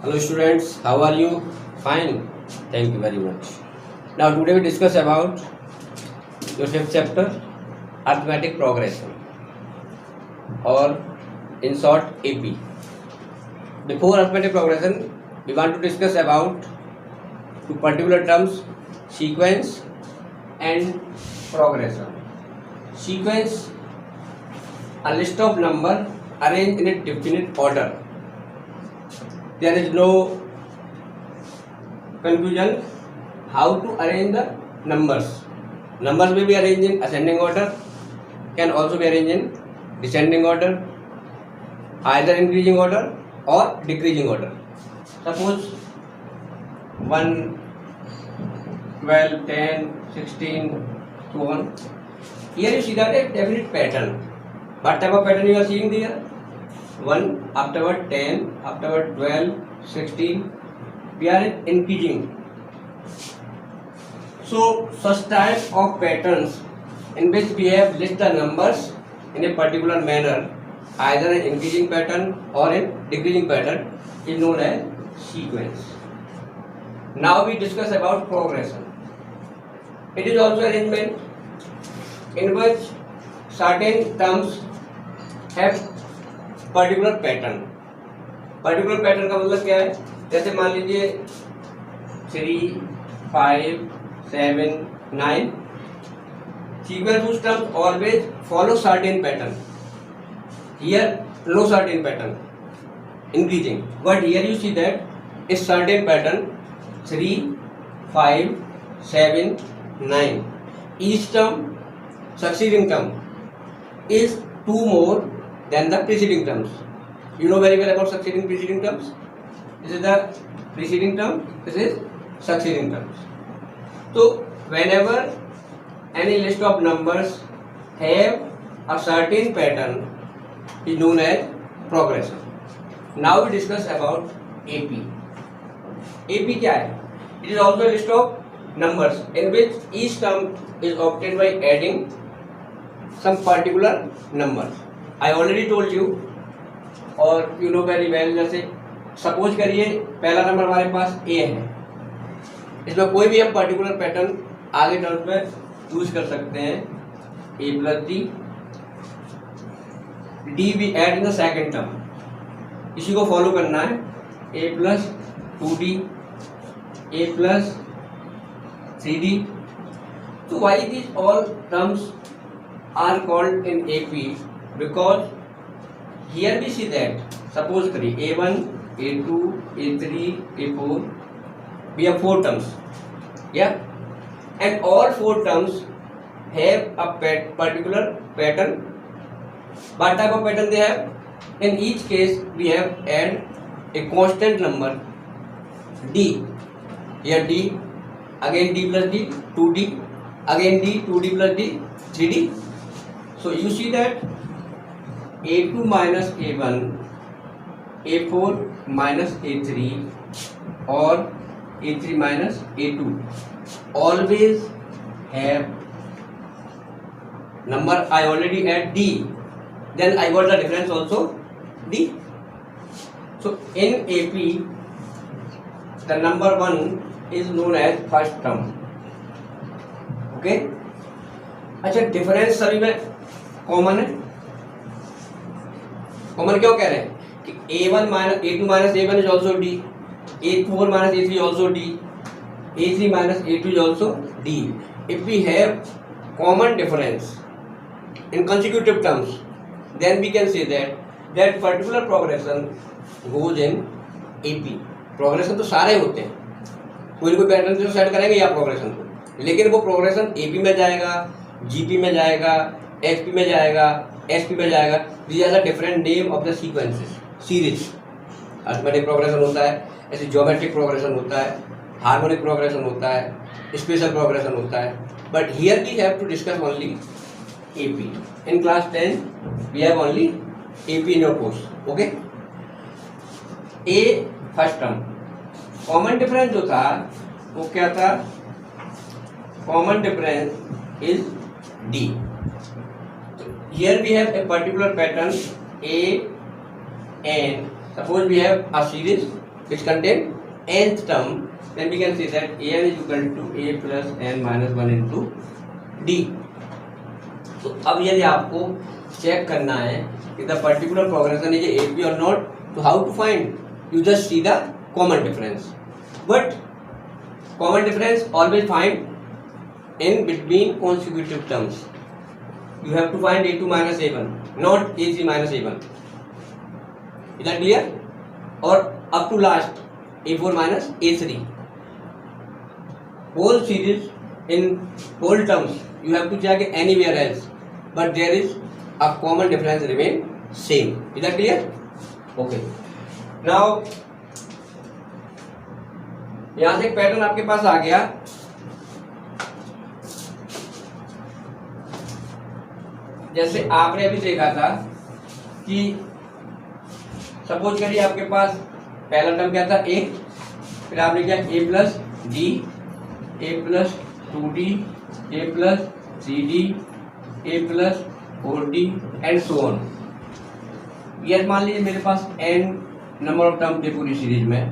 Hello students, how are you? Fine. Thank you very much. Now today we discuss about your fifth chapter, arithmetic progression, or in short AP. Before arithmetic progression, we want to discuss about two particular terms, sequence and progression. Sequence, a list of number arranged in a definite order. There is no confusion how to arrange the numbers. Numbers may be arranged in ascending order, can also be arranged in descending order, either increasing order or decreasing order. Suppose 1, 12, 10, 16, so on. Here you see that a definite pattern. What type of pattern you are seeing there? 1, afterward 10, afterward 12, 16. We are increasing. So such type of patterns in which we have list the numbers in a particular manner, either an increasing pattern or a decreasing pattern, is known as sequence. Now we discuss about progression. It is also arrangement in which certain terms have particular pattern. Particular pattern का मतलब क्या है? जैसे मान लीजिए 3, 5, 7, 9. Sequence whose terms always follow certain pattern. Here no certain pattern, increasing. But here you see that a certain pattern 3, 5, 7, 9. Each term, succeeding term, is 2 more than the preceding terms. You know very well about succeeding preceding terms. This is the preceding term, this is succeeding terms. So whenever any list of numbers have a certain pattern is known as progression. Now we discuss about AP. AP क्या है? It is also a list of numbers in which each term is obtained by adding some particular number. I already told you और you know very well. जैसे suppose करिए पहला number हमारे पास A है, इसमें कोई भी हम पर्टिकुलर पैटर्न आगे टर्म में यूज कर सकते हैं. A प्लस D भी add in the second term, इसी को फॉलो करना है. A plus 2D, A plus 3D. तो why these all terms are called in AP? Because here we see that suppose करिए A1, A2, A3, A4, we have 4 terms, yeah, and all 4 terms have a particular pattern. What type of pattern they have? In each case we have add a constant number D. Here D, again D plus D, 2D, again D, 2D plus D, 3D. So you see that A2 minus A1, A4 minus A3 or A3 minus A2 always have number. I already add D, then I got the difference also D. So in AP the number 1 is known as first term. Okay. अच्छा, difference सभी में common है. Common क्यों कह रहे हैं कि A1 minus A2 minus A1 is also D, A4 minus A3 also D, A3 minus A2 is also D. If we have common difference in consecutive terms, then we can say that particular progression goes in AP. Progression तो सारे होते हैं, कोई कोई pattern से set करेंगे या progression को, लेकिन वो प्रोग्रेशन AP में जाएगा, GP में जाएगा, HP में जाएगा, SP में जाएगा. These are the different name of the sequences, series. Arithmetic progression होता है, ऐसे ज्योमेट्रिक प्रोग्रेशन होता है, हार्मोनिक प्रोग्रेशन होता है, स्पेशल प्रोग्रेशन होता है. But here we have to discuss only AP. In class 10 we have only AP in your course. Okay. A first term. Common difference जो था वो क्या था? Common difference is D. Here we have a particular pattern A, and suppose we have a series which contain nth term, then we can say that an is equal to a plus n minus 1 into d. तो अब यदि आपको check करना है कि the particular progression is A P or not, तो how to find? You just see the common difference. But common difference always find in between consecutive terms. You have to find a2 minus a1, not a3 minus a1. Is that clear? Or up to last a4 minus a3. Whole series in whole terms you have to check anywhere else, but there is a common difference remain same. Is that clear? Okay. Now यहाँ से एक pattern आपके पास आ गया. जैसे आपने अभी देखा था कि सपोज करिए आपके पास पहला टर्म क्या था ए, फिर आपने किया a plus d, a plus 2d, a plus 3d, a plus 4d and so on. ये मान लीजिए मेरे पास n नंबर ऑफ टर्म थे पूरी सीरीज में,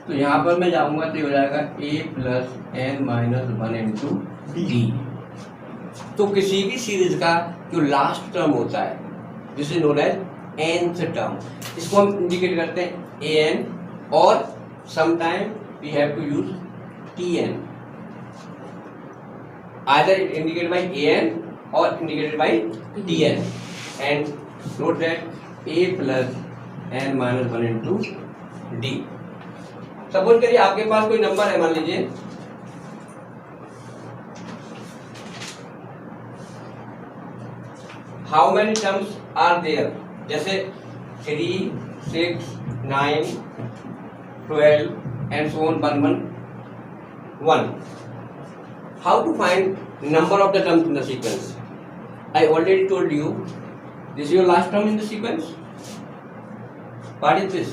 तो यहाँ पर मैं जाऊंगा तो हो जाएगा a plus n minus 1 into D. तो किसी भी सीरीज का जो लास्ट टर्म होता है जिसे नोन एज nth टर्म, इसको हम इंडिकेट करते हैं an or sometime we have to use tn. Either indicated by an or indicated by tn. And note that a plus n minus 1 into D. Suppose करिए आपके पास कोई number है, मान लीजिए how many terms are there, जैसे 3, 6, 9, 12 and so on 1. How to find number of the terms in the sequence? I already told you this is your last term in the sequence. What is this?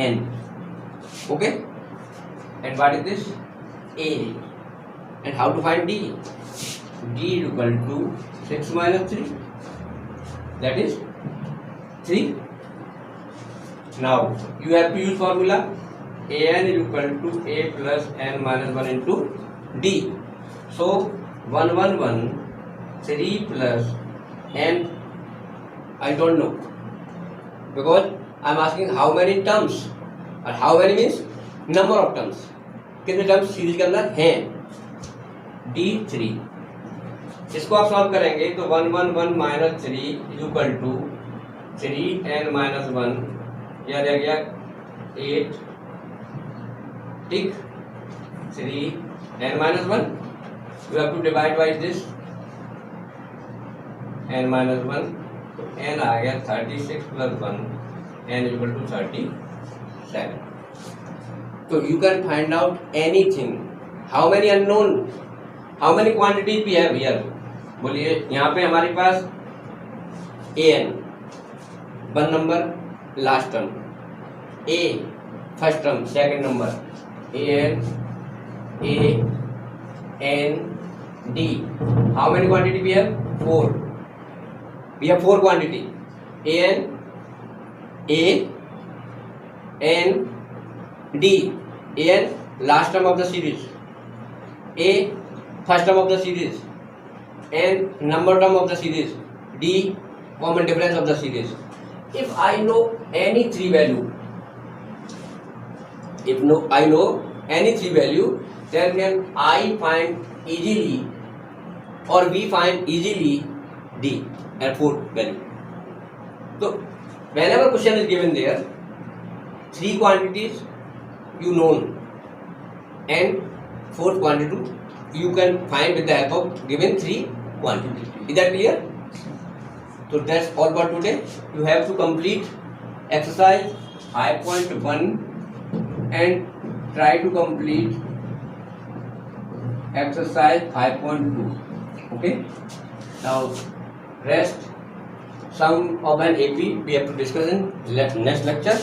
an. Okay, and what is this? A. And how to find d? D is equal to 6 minus 3, that is 3. Now you have to use formula an is equal to a plus n minus 1 into d. So 1 1 1 3 plus n, I don't know because I am asking how many terms, और how many means number of terms. कितने terms series के अंदर हैं? d3. इसको आप solve करेंगे तो 1 1 1 minus 3 is equal to 3n minus 1, यह रह गया 8. ठीक, 3n minus 1, you have to divide by this n minus 1, तो n आ गया 36 plus 1, n is equal to 37. So you can find out anything. How many unknown? How many quantities we have here? बोलिए, यहाँ पे हमारे पास an 1 number last term, a first term second number, an, a, n, d. How many quantity we have? 4. We have 4 quantity. an, a, n, d. an last term of the series, a first term of the series, n number term of the series, d common difference of the series. If I know any 3 value, I know any 3 value, then can I find easily or we find easily d and 4 value. So whenever question is given there, 3 quantities you known and 4th quantity you can find with the help of given 3 quantities. Is that clear? So that's all for today. You have to complete exercise 5.1 and try to complete exercise 5.2. Okay, now rest sum of an AP we have to discuss in next lecture.